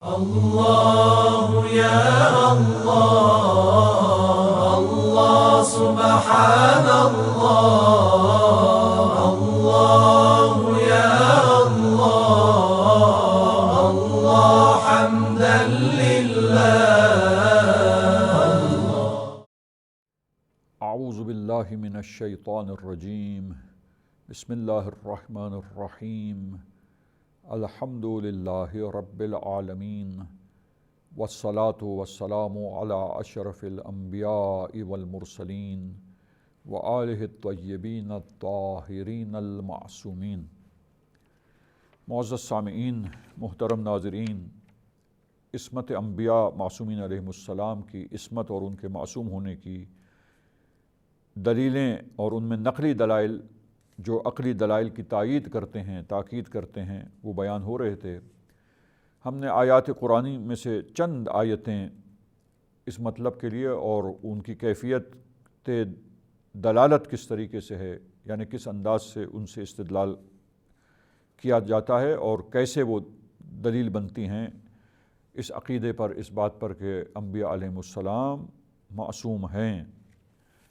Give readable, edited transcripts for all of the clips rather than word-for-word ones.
الله يا الله الله سبحان الله الله يا الله الله حمدا لله. اعوذ باللہ من الشیطان الرجیم. بسم اللہ الرحمن الرحیم. الحمد للہ رب العالمین والصلاة والسلام علی اشرف الانبیاء والمرسلین وآلہ الطیبین الطاہرین المعصومین. معزز سامعین، محترم ناظرین، عصمت انبیاء معصومین علیہم السلام کی عصمت اور ان کے معصوم ہونے کی دلیلیں اور ان میں نقلی دلائل جو عقلی دلائل کی تائید کرتے ہیں، تاکید کرتے ہیں، وہ بیان ہو رہے تھے. ہم نے آیات قرآنی میں سے چند آیتیں اس مطلب کے لیے اور ان کی کیفیت دلالت کس طریقے سے ہے، یعنی کس انداز سے ان سے استدلال کیا جاتا ہے اور کیسے وہ دلیل بنتی ہیں اس عقیدے پر، اس بات پر کہ انبیاء علیہم السلام معصوم ہیں.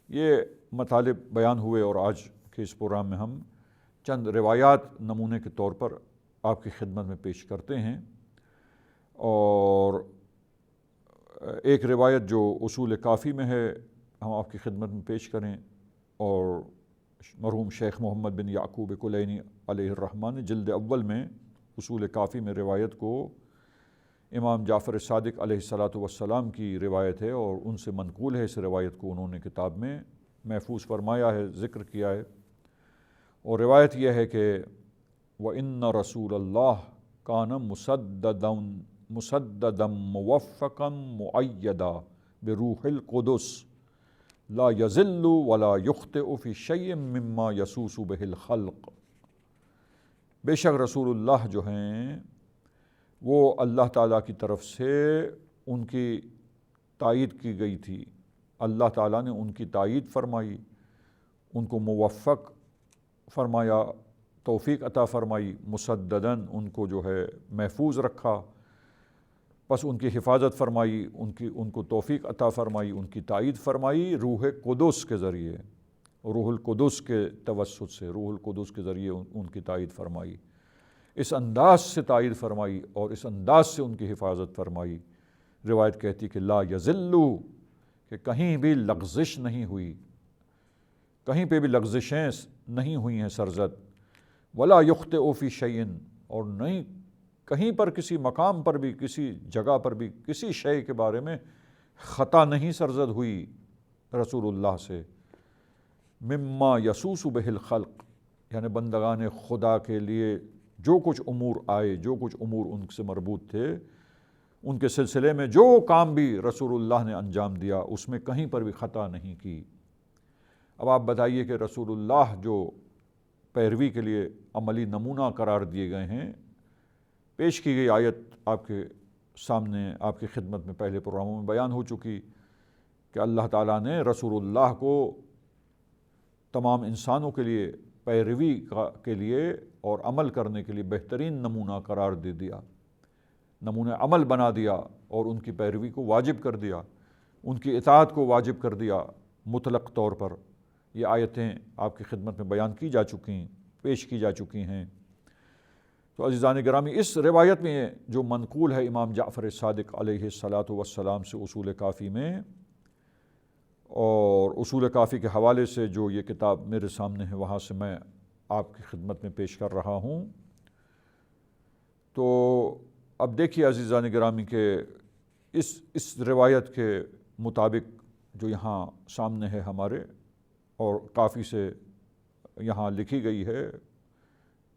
یہ مطالب بیان ہوئے اور آج کہ اس پروگرام میں ہم چند روایات نمونے کے طور پر آپ کی خدمت میں پیش کرتے ہیں. اور ایک روایت جو اصول کافی میں ہے ہم آپ کی خدمت میں پیش کریں، اور مرحوم شیخ محمد بن یعقوب کلینی علیہ الرحمہ نے جلد اول میں اصول کافی میں روایت کو امام جعفر صادق علیہ السلام کی روایت ہے اور ان سے منقول ہے. اس روایت کو انہوں نے کتاب میں محفوظ فرمایا ہے، ذکر کیا ہے. اور روایت یہ ہے کہ وَإِنَّ رَسُولَ اللَّهِ كَانَ مُسَدَّدًا مُوَفَّقًا مُؤَيَّدًا بِرُوحِ الْقُدُسِ لَا يَزِلُّ وَلَا يُخْطِئُ فِي شَيْءٍ مِّمَّا يَسُوسُ بِهِ الْخَلْقِ. بے شک رسول اللہ جو ہیں وہ اللہ تعالیٰ کی طرف سے ان کی تائید کی گئی تھی. اللہ تعالیٰ نے ان کی تائید فرمائی، ان کو موفق فرمایا، توفیق عطا فرمائی، مسدداً ان کو جو ہے محفوظ رکھا، پس ان کی حفاظت فرمائی، ان کو توفیق عطا فرمائی، ان کی تائید فرمائی روح قدس کے ذریعے، روح القدس کے توسط سے، روح القدس کے ذریعے ان کی تائید فرمائی، اس انداز سے تائید فرمائی اور اس انداز سے ان کی حفاظت فرمائی. روایت کہتی کہ لا یزلو، کہ کہیں بھی لغزش نہیں ہوئی، کہیں پہ بھی لغزشیں نہیں ہوئی ہیں سرزد. ولا یخطئ فی شیء، اور نہیں کہیں پر کسی مقام پر بھی، کسی جگہ پر بھی کسی شے کے بارے میں خطا نہیں سرزد ہوئی رسول اللہ سے. مما یسوس بہ الخلق، یعنی بندگان خدا کے لیے جو کچھ امور آئے، جو کچھ امور ان سے مربوط تھے، ان کے سلسلے میں جو کام بھی رسول اللہ نے انجام دیا اس میں کہیں پر بھی خطا نہیں کی. اب آپ بتائیے کہ رسول اللہ جو پیروی کے لیے عملی نمونہ قرار دیے گئے ہیں، پیش کی گئی آیت آپ کے سامنے، آپ کی خدمت میں پہلے پروگراموں میں بیان ہو چکی کہ اللہ تعالیٰ نے رسول اللہ کو تمام انسانوں کے لیے پیروی کے لیے اور عمل کرنے کے لیے بہترین نمونہ قرار دے دیا، نمونہ عمل بنا دیا اور ان کی پیروی کو واجب کر دیا، ان کی اطاعت کو واجب کر دیا مطلق طور پر. یہ آیتیں آپ کی خدمت میں بیان کی جا چکی، پیش کی جا چکی ہیں. تو عزیزان گرامی، اس روایت میں جو منقول ہے امام جعفر صادق علیہ السلام سے اصول کافی میں، اور اصول کافی کے حوالے سے جو یہ کتاب میرے سامنے ہے وہاں سے میں آپ کی خدمت میں پیش کر رہا ہوں. تو اب دیکھیے عزیزان گرامی کہ اس روایت کے مطابق جو یہاں سامنے ہے ہمارے، اور کافی سے یہاں لکھی گئی ہے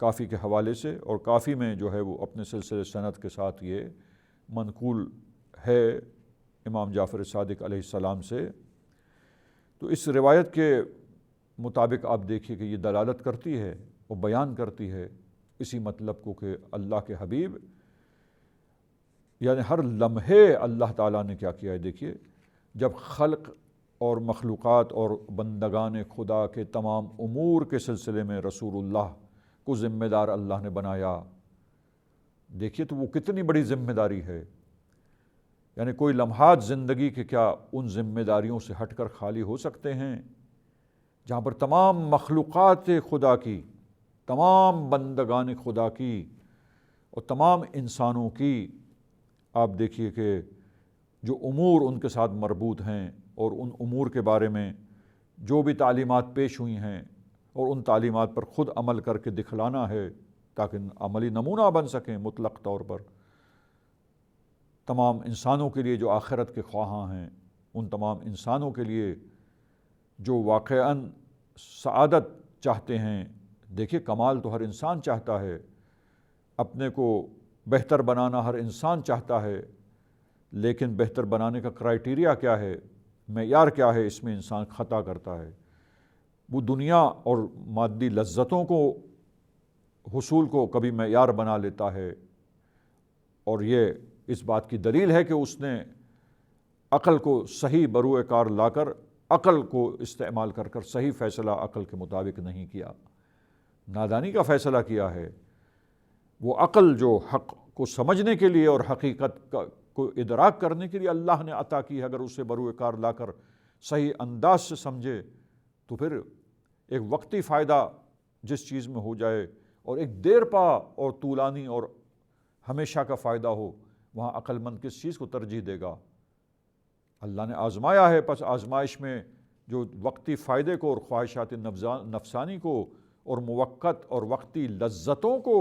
کافی کے حوالے سے، اور کافی میں جو ہے وہ اپنے سلسلے سند کے ساتھ یہ منقول ہے امام جعفر صادق علیہ السلام سے. تو اس روایت کے مطابق آپ دیکھیے کہ یہ دلالت کرتی ہے اور بیان کرتی ہے اسی مطلب کو کہ اللہ کے حبیب یعنی ہر لمحے اللہ تعالیٰ نے کیا کیا ہے. دیکھیے جب خلق اور مخلوقات اور بندگان خدا کے تمام امور کے سلسلے میں رسول اللہ کو ذمہ دار اللہ نے بنایا، دیکھیے تو وہ کتنی بڑی ذمہ داری ہے، یعنی کوئی لمحات زندگی کے کیا ان ذمہ داریوں سے ہٹ کر خالی ہو سکتے ہیں جہاں پر تمام مخلوقات خدا کی، تمام بندگان خدا کی اور تمام انسانوں کی، آپ دیکھیے کہ جو امور ان کے ساتھ مربوط ہیں اور ان امور کے بارے میں جو بھی تعلیمات پیش ہوئی ہیں اور ان تعلیمات پر خود عمل کر کے دکھلانا ہے تاکہ عملی نمونہ بن سکیں مطلق طور پر تمام انسانوں کے لیے جو آخرت کے خواہاں ہیں، ان تمام انسانوں کے لیے جو واقعاً سعادت چاہتے ہیں۔ دیکھیے کمال تو ہر انسان چاہتا ہے، اپنے کو بہتر بنانا ہر انسان چاہتا ہے، لیکن بہتر بنانے کا کرائیٹیریا کیا ہے، معیار کیا ہے، اس میں انسان خطا کرتا ہے۔ وہ دنیا اور مادی لذتوں کو حصول کو کبھی معیار بنا لیتا ہے، اور یہ اس بات کی دلیل ہے کہ اس نے عقل کو صحیح بروئے کار لا کر عقل کو استعمال کر کر صحیح فیصلہ عقل کے مطابق نہیں کیا، نادانی کا فیصلہ کیا ہے۔ وہ عقل جو حق کو سمجھنے کے لیے اور حقیقت کو ادراک کرنے کے لیے اللہ نے عطا کی ہے، اگر اسے بروئے کار لا کر صحیح انداز سے سمجھے تو پھر ایک وقتی فائدہ جس چیز میں ہو جائے اور ایک دیر پا اور طولانی اور ہمیشہ کا فائدہ ہو، وہاں عقل مند کس چیز کو ترجیح دے گا؟ اللہ نے آزمایا ہے، پس آزمائش میں جو وقتی فائدے کو اور خواہشات نفسانی کو اور موقت اور وقتی لذتوں کو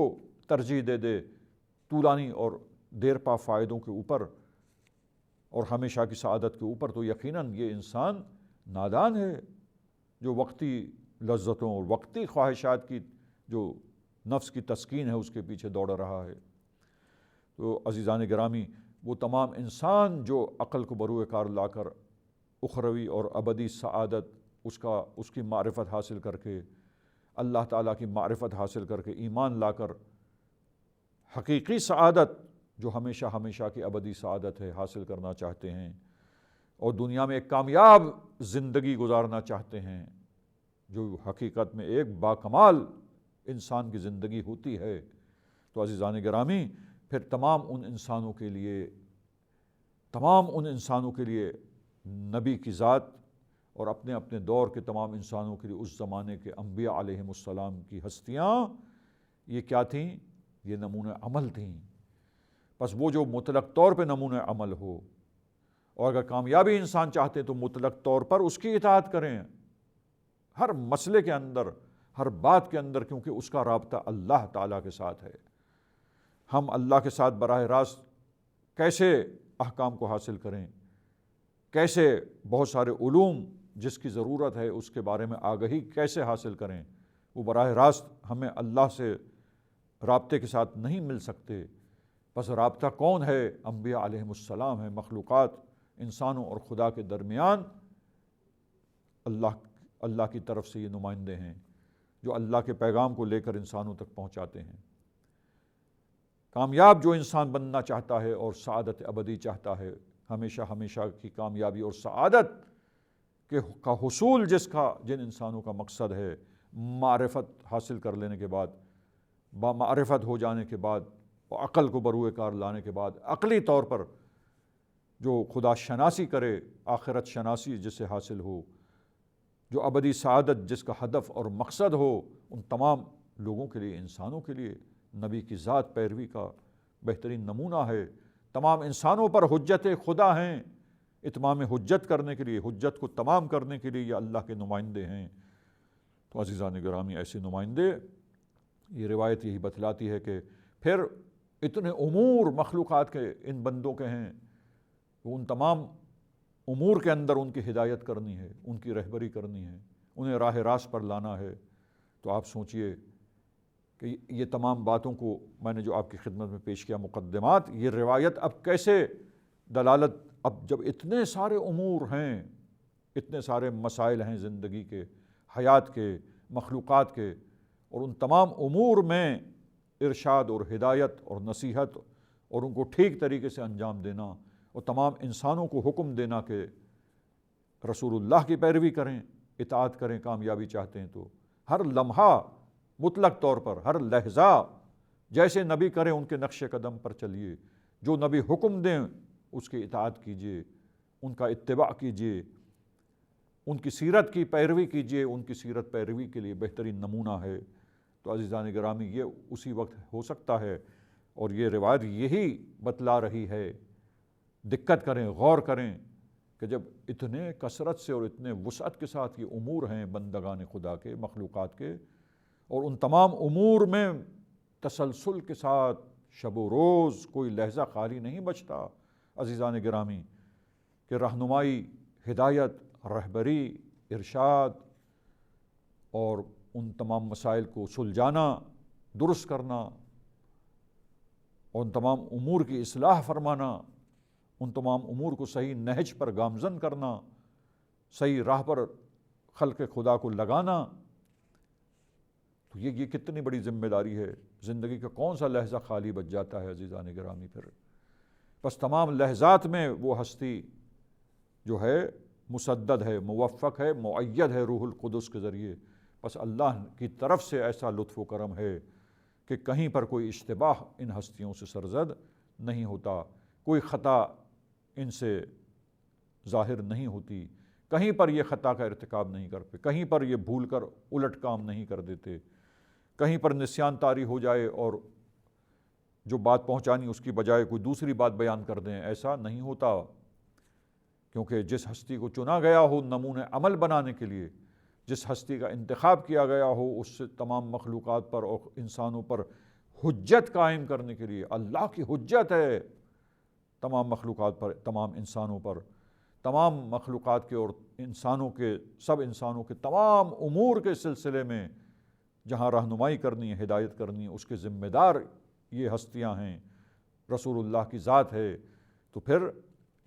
ترجیح دے دے طولانی اور دیر پا فائدوں کے اوپر اور ہمیشہ کی سعادت کے اوپر، تو یقیناً یہ انسان نادان ہے جو وقتی لذتوں اور وقتی خواہشات کی جو نفس کی تسکین ہے اس کے پیچھے دوڑ رہا ہے۔ تو عزیزان گرامی، وہ تمام انسان جو عقل کو بروئے کار لا کر اخروی اور ابدی سعادت اس کی معرفت حاصل کر کے، اللہ تعالیٰ کی معرفت حاصل کر کے، ایمان لا کر حقیقی سعادت جو ہمیشہ ہمیشہ کی ابدی سعادت ہے حاصل کرنا چاہتے ہیں اور دنیا میں ایک کامیاب زندگی گزارنا چاہتے ہیں جو حقیقت میں ایک باکمال انسان کی زندگی ہوتی ہے، تو عزیزان گرامی پھر تمام ان انسانوں کے لیے نبی کی ذات اور اپنے اپنے دور کے تمام انسانوں کے لیے اس زمانے کے انبیاء علیہم السلام کی ہستیاں یہ کیا تھیں؟ یہ نمونہ عمل تھیں۔ بس وہ جو مطلق طور پہ نمونہ عمل ہو، اور اگر کامیابی انسان چاہتے تو مطلق طور پر اس کی اطاعت کریں ہر مسئلے کے اندر، ہر بات کے اندر، کیونکہ اس کا رابطہ اللہ تعالیٰ کے ساتھ ہے۔ ہم اللہ کے ساتھ براہ راست کیسے احکام کو حاصل کریں، کیسے بہت سارے علوم جس کی ضرورت ہے اس کے بارے میں آگہی کیسے حاصل کریں، وہ براہ راست ہمیں اللہ سے رابطے کے ساتھ نہیں مل سکتے۔ بس رابطہ کون ہے؟ انبیاء علیہم السلام ہے، مخلوقات انسانوں اور خدا کے درمیان اللہ کی طرف سے یہ نمائندے ہیں جو اللہ کے پیغام کو لے کر انسانوں تک پہنچاتے ہیں۔ کامیاب جو انسان بننا چاہتا ہے اور سعادت ابدی چاہتا ہے، ہمیشہ ہمیشہ کی کامیابی اور سعادت کا حصول جن انسانوں کا مقصد ہے معرفت حاصل کر لینے کے بعد، با معرفت ہو جانے کے بعد اور عقل کو بروئے کار لانے کے بعد عقلی طور پر جو خدا شناسی کرے، آخرت شناسی جسے حاصل ہو، جو ابدی سعادت جس کا ہدف اور مقصد ہو، ان تمام لوگوں کے لیے، انسانوں کے لیے نبی کی ذات پیروی کا بہترین نمونہ ہے۔ تمام انسانوں پر حجت خدا ہیں، اتمام حجت کرنے کے لیے، حجت کو تمام کرنے کے لیے یہ اللہ کے نمائندے ہیں۔ تو عزیزان گرامی، ایسے نمائندے، یہ روایت یہی بتلاتی ہے کہ پھر اتنے امور مخلوقات کے ان بندوں کے ہیں، ان تمام امور کے اندر ان کی ہدایت کرنی ہے، ان کی رہبری کرنی ہے، انہیں راہ راست پر لانا ہے۔ تو آپ سوچئے کہ یہ تمام باتوں کو میں نے جو آپ کی خدمت میں پیش کیا مقدمات، یہ روایت اب کیسے دلالت، اب جب اتنے سارے امور ہیں، اتنے سارے مسائل ہیں زندگی کے، حیات کے، مخلوقات کے، اور ان تمام امور میں ارشاد اور ہدایت اور نصیحت اور ان کو ٹھیک طریقے سے انجام دینا اور تمام انسانوں کو حکم دینا کہ رسول اللہ کی پیروی کریں، اطاعت کریں، کامیابی چاہتے ہیں تو ہر لمحہ مطلق طور پر، ہر لحظہ جیسے نبی کریں ان کے نقش قدم پر چلیے، جو نبی حکم دیں اس کی اطاعت کیجیے، ان کا اتباع کیجیے، ان کی سیرت کی پیروی کیجیے، ان کی سیرت پیروی کے لیے بہترین نمونہ ہے۔ تو عزیزان گرامی یہ اسی وقت ہو سکتا ہے، اور یہ روایت یہی بتلا رہی ہے۔ دقت کریں، غور کریں کہ جب اتنے کثرت سے اور اتنے وسعت کے ساتھ یہ امور ہیں بندگان خدا کے، مخلوقات کے، اور ان تمام امور میں تسلسل کے ساتھ شب و روز کوئی لحظہ خالی نہیں بچتا عزیزان گرامی، کہ رہنمائی، ہدایت، رہبری، ارشاد اور ان تمام مسائل کو سلجھانا، درست کرنا، اور ان تمام امور کی اصلاح فرمانا، ان تمام امور کو صحیح نہج پر گامزن کرنا، صحیح راہ پر خلق خدا کو لگانا، تو یہ کتنی بڑی ذمہ داری ہے۔ زندگی کا کون سا لحظہ خالی بچ جاتا ہے عزیزان گرامی؟ پھر بس تمام لحظات میں وہ ہستی جو ہے مسدد ہے، موفق ہے، مؤید ہے روح القدس کے ذریعے۔ بس اللہ کی طرف سے ایسا لطف و کرم ہے کہ کہیں پر کوئی اشتباہ ان ہستیوں سے سرزد نہیں ہوتا، کوئی خطا ان سے ظاہر نہیں ہوتی، کہیں پر یہ خطا کا ارتکاب نہیں کرتے، کہیں پر یہ بھول کر الٹ کام نہیں کر دیتے، کہیں پر نسیان طاری ہو جائے اور جو بات پہنچانی اس کی بجائے کوئی دوسری بات بیان کر دیں، ایسا نہیں ہوتا۔ کیونکہ جس ہستی کو چنا گیا ہو نمونہ عمل بنانے کے لیے، جس ہستی کا انتخاب کیا گیا ہو اس سے تمام مخلوقات پر اور انسانوں پر حجت قائم کرنے کے لیے، اللہ کی حجت ہے تمام مخلوقات پر، تمام انسانوں پر، تمام مخلوقات کے اور انسانوں کے، سب انسانوں کے تمام امور کے سلسلے میں جہاں رہنمائی کرنی ہے، ہدایت کرنی ہے، اس کے ذمہ دار یہ ہستیاں ہیں، رسول اللہ کی ذات ہے۔ تو پھر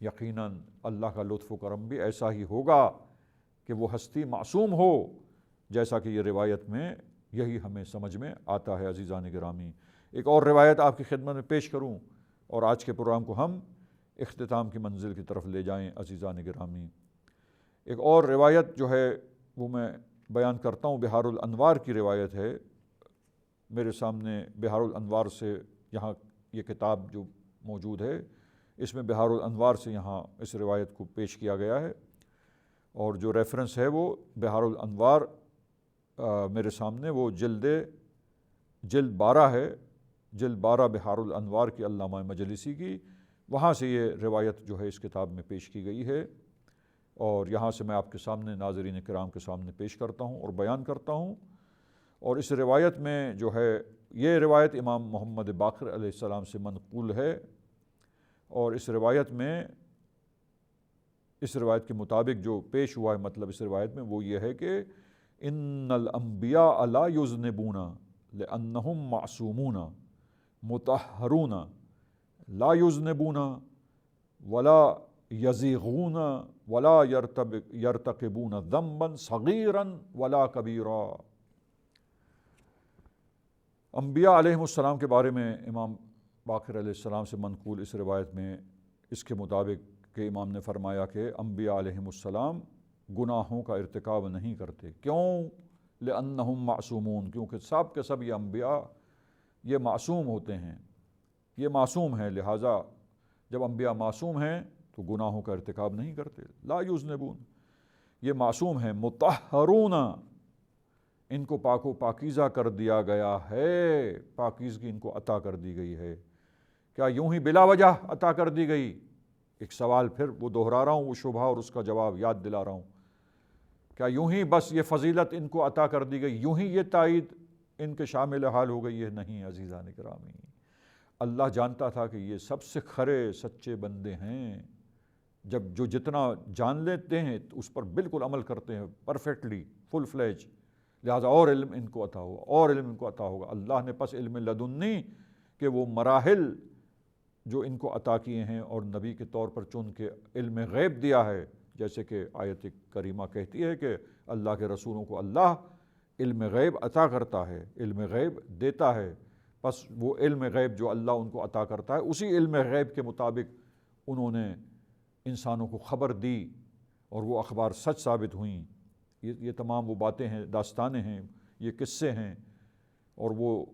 یقیناً اللہ کا لطف و کرم بھی ایسا ہی ہوگا کہ وہ ہستی معصوم ہو، جیسا کہ یہ روایت میں یہی ہمیں سمجھ میں آتا ہے عزیزان گرامی۔ ایک اور روایت آپ کی خدمت میں پیش کروں اور آج کے پروگرام کو ہم اختتام کی منزل کی طرف لے جائیں عزیزان گرامی۔ ایک اور روایت جو ہے وہ میں بیان کرتا ہوں، بحار الانوار کی روایت ہے۔ میرے سامنے بحار الانوار سے یہاں یہ کتاب جو موجود ہے، اس میں بحار الانوار سے یہاں اس روایت کو پیش کیا گیا ہے، اور جو ریفرنس ہے وہ بحار الانوار میرے سامنے وہ جلد 12 ہے، جلد 12 بحار الانوار کی علامہ مجلسی کی، وہاں سے یہ روایت جو ہے اس کتاب میں پیش کی گئی ہے، اور یہاں سے میں آپ کے سامنے ناظرین کرام کے سامنے پیش کرتا ہوں اور بیان کرتا ہوں۔ اور اس روایت میں جو ہے یہ روایت امام محمد باقر علیہ السلام سے منقول ہے، اور اس روایت کے مطابق جو پیش ہوا ہے مطلب اس روایت میں وہ یہ ہے کہ ان الانبیاء لا یذنبون لانہم معصومون مطہرون لا یذنبون ولا یزیغون ولا یرتکبون ذنبا صغیرا ولا کبیرا۔ انبیاء علیہم السلام کے بارے میں امام باقر علیہ السلام سے منقول اس روایت میں اس کے مطابق کہ امام نے فرمایا کہ انبیاء علیہم السلام گناہوں کا ارتکاب نہیں کرتے۔ کیوں؟ لأنہم معصومون، کیونکہ سب کے سب یہ انبیاء یہ معصوم ہوتے ہیں، یہ معصوم ہیں، لہٰذا جب انبیاء معصوم ہیں تو گناہوں کا ارتکاب نہیں کرتے۔ لا یذنبون، یہ معصوم ہیں، مطہرون، ان کو پاک و پاکیزہ کر دیا گیا ہے، پاکیزگی ان کو عطا کر دی گئی ہے۔ کیا یوں ہی بلا وجہ عطا کر دی گئی؟ ایک سوال پھر وہ دہرا رہا ہوں، وہ شبہ اور اس کا جواب یاد دلا رہا ہوں۔ کیا یوں ہی بس یہ فضیلت ان کو عطا کر دی گئی، یوں ہی یہ تائید ان کے شامل حال ہو گئی ہے؟ نہیں عزیزان گرامی، اللہ جانتا تھا کہ یہ سب سے کھرے سچے بندے ہیں، جو جتنا جان لیتے ہیں اس پر بالکل عمل کرتے ہیں پرفیکٹلی، فل فلیج، لہٰذا اور علم ان کو عطا ہوگا، اور علم ان کو عطا ہوگا۔ اللہ نے پس علم لدنی کہ وہ مراحل جو ان کو عطا کیے ہیں اور نبی کے طور پر چن کے علم غیب دیا ہے، جیسے کہ آیت کریمہ کہتی ہے کہ اللہ کے رسولوں کو اللہ علم غیب عطا کرتا ہے، علم غیب دیتا ہے، پس وہ علم غیب جو اللہ ان کو عطا کرتا ہے اسی علم غیب کے مطابق انہوں نے انسانوں کو خبر دی اور وہ اخبار سچ ثابت ہوئیں۔ یہ تمام وہ باتیں ہیں، داستانیں ہیں، یہ قصے ہیں، اور وہ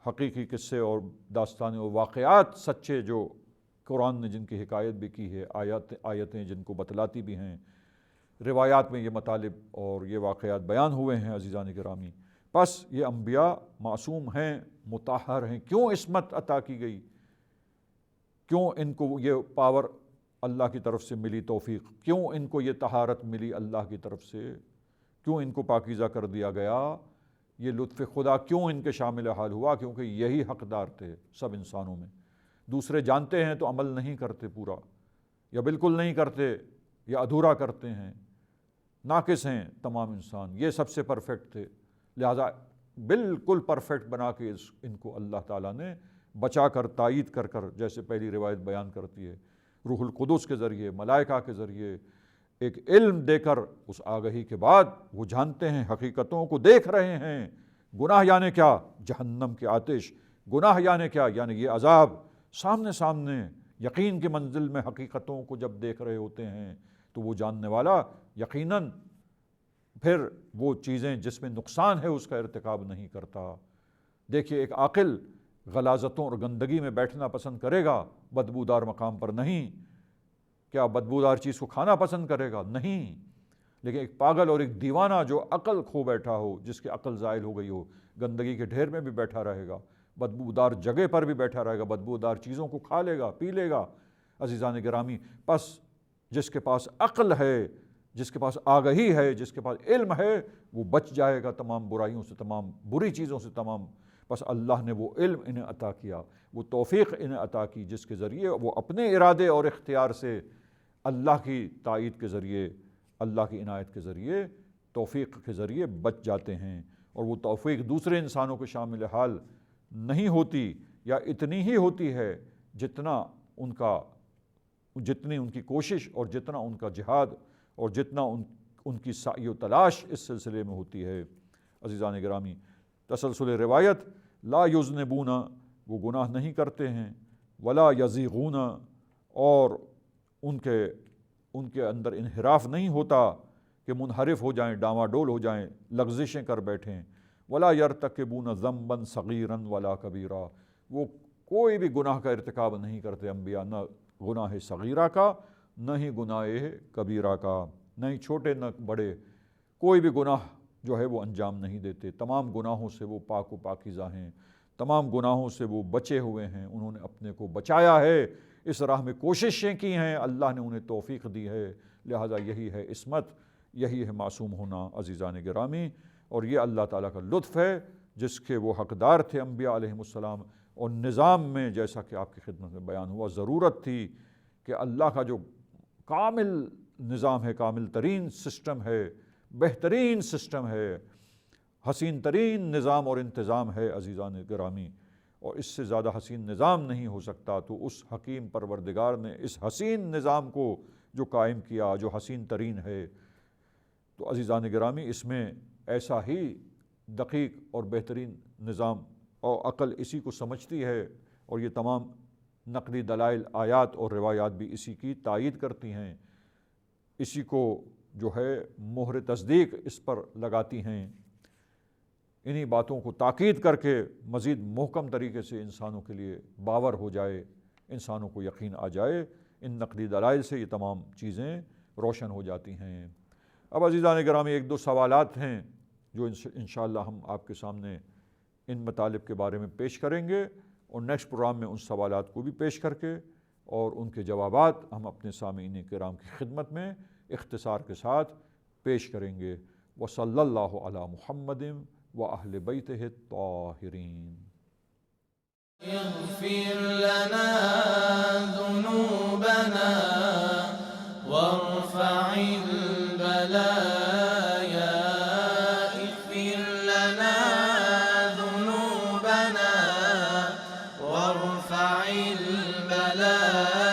حقیقی قصے اور داستانیں اور واقعات سچے جو قرآن نے جن کی حکایت بھی کی ہے، آیتیں جن کو بتلاتی بھی ہیں، روایات میں یہ مطالب اور یہ واقعات بیان ہوئے ہیں عزیزان گرامی۔ پس یہ انبیاء معصوم ہیں، مطہر ہیں۔ کیوں عصمت عطا کی گئی؟ کیوں ان کو یہ پاور اللہ کی طرف سے ملی، توفیق؟ کیوں ان کو یہ طہارت ملی اللہ کی طرف سے؟ کیوں ان کو پاکیزہ کر دیا گیا؟ یہ لطف خدا کیوں ان کے شامل حال ہوا؟ کیونکہ یہی حقدار تھے سب انسانوں میں۔ دوسرے جانتے ہیں تو عمل نہیں کرتے پورا، یا بالکل نہیں کرتے، یا ادھورا کرتے ہیں، ناقص ہیں تمام انسان۔ یہ سب سے پرفیکٹ تھے، لہٰذا بالکل پرفیکٹ بنا کے ان کو اللہ تعالیٰ نے بچا کر، تائید کر کر، جیسے پہلی روایت بیان کرتی ہے، روح القدس کے ذریعے، ملائکہ کے ذریعے ایک علم دے کر، اس آگہی کے بعد وہ جانتے ہیں، حقیقتوں کو دیکھ رہے ہیں۔ گناہ یعنی کیا؟ جہنم کی آتش۔ گناہ یعنی کیا؟ یعنی یہ عذاب سامنے سامنے، یقین کی منزل میں حقیقتوں کو جب دیکھ رہے ہوتے ہیں تو وہ جاننے والا یقیناً پھر وہ چیزیں جس میں نقصان ہے اس کا ارتکاب نہیں کرتا۔ دیکھیے، ایک عاقل غلاظتوں اور گندگی میں بیٹھنا پسند کرے گا، بدبودار مقام پر نہیں۔ کیا بدبودار چیز کو کھانا پسند کرے گا؟ نہیں۔ لیکن ایک پاگل اور ایک دیوانہ جو عقل کھو بیٹھا ہو، جس کی عقل زائل ہو گئی ہو، گندگی کے ڈھیر میں بھی بیٹھا رہے گا، بدبودار جگہ پر بھی بیٹھا رہے گا، بدبودار چیزوں کو کھا لے گا، پی لے گا۔ عزیزان گرامی، پس جس کے پاس عقل ہے، جس کے پاس آگہی ہے، جس کے پاس علم ہے، وہ بچ جائے گا تمام برائیوں سے، تمام بری چیزوں سے، تمام۔ بس اللہ نے وہ علم انہیں عطا کیا، وہ توفیق انہیں عطا کی، جس کے ذریعے وہ اپنے ارادے اور اختیار سے اللہ کی تائید کے ذریعے، اللہ کی عنایت کے ذریعے، توفیق کے ذریعے بچ جاتے ہیں۔ اور وہ توفیق دوسرے انسانوں کے شامل حال نہیں ہوتی، یا اتنی ہی ہوتی ہے جتنی ان کی کوشش اور جتنا ان کا جہاد اور جتنا ان کی سعی و تلاش اس سلسلے میں ہوتی ہے۔ عزیزان گرامی، تسلسل روایت، لا یذنبون، وہ گناہ نہیں کرتے ہیں، ولا یزیغون، اور ان کے اندر انحراف نہیں ہوتا کہ منحرف ہو جائیں، ڈاواڈول ہو جائیں، لغزشیں کر بیٹھیں۔ ولا یرتکبون ذنبا صغیرا ولا کبیرا، وہ کوئی بھی گناہ کا ارتکاب نہیں کرتے انبیاء، نہ گناہ صغیرہ کا، نہ ہی گناہ کبیرہ کا، نہ ہی چھوٹے نہ بڑے، کوئی بھی گناہ جو ہے وہ انجام نہیں دیتے۔ تمام گناہوں سے وہ پاک و پاکیزہ ہیں، تمام گناہوں سے وہ بچے ہوئے ہیں، انہوں نے اپنے کو بچایا ہے، اس راہ میں کوششیں کی ہیں، اللہ نے انہیں توفیق دی ہے، لہٰذا یہی ہے عصمت، یہی ہے معصوم ہونا عزیزان گرامی۔ اور یہ اللہ تعالیٰ کا لطف ہے جس کے وہ حقدار تھے انبیاء علیہم السلام۔ اور نظام میں، جیسا کہ آپ کی خدمت میں بیان ہوا، ضرورت تھی کہ اللہ کا جو کامل نظام ہے، کامل ترین سسٹم ہے، بہترین سسٹم ہے، حسین ترین نظام اور انتظام ہے عزیزان گرامی، اور اس سے زیادہ حسین نظام نہیں ہو سکتا۔ تو اس حکیم پروردگار نے اس حسین نظام کو جو قائم کیا، جو حسین ترین ہے، تو عزیزان گرامی اس میں ایسا ہی دقیق اور بہترین نظام اور عقل اسی کو سمجھتی ہے، اور یہ تمام نقلی دلائل، آیات اور روایات بھی اسی کی تائید کرتی ہیں، اسی کو جو ہے مہر تصدیق اس پر لگاتی ہیں۔ انہی باتوں کو تاکید کر کے مزید محکم طریقے سے انسانوں کے لیے باور ہو جائے، انسانوں کو یقین آ جائے، ان نقلی دلائل سے یہ تمام چیزیں روشن ہو جاتی ہیں۔ اب عزیزان گرامی، ایک دو سوالات ہیں جو انشاءاللہ ہم آپ کے سامنے ان مطالب کے بارے میں پیش کریں گے، اور نیکسٹ پروگرام میں ان سوالات کو بھی پیش کر کے اور ان کے جوابات ہم اپنے سامعین کرام کی خدمت میں اختصار کے ساتھ پیش کریں گے۔ وصلی اللہ علی محمد وأہل بیتہ الطاہرین۔ اغفر لنا ذنوبنا وارفع البلایا، اغفر لنا ذنوبنا وارفع البلایا۔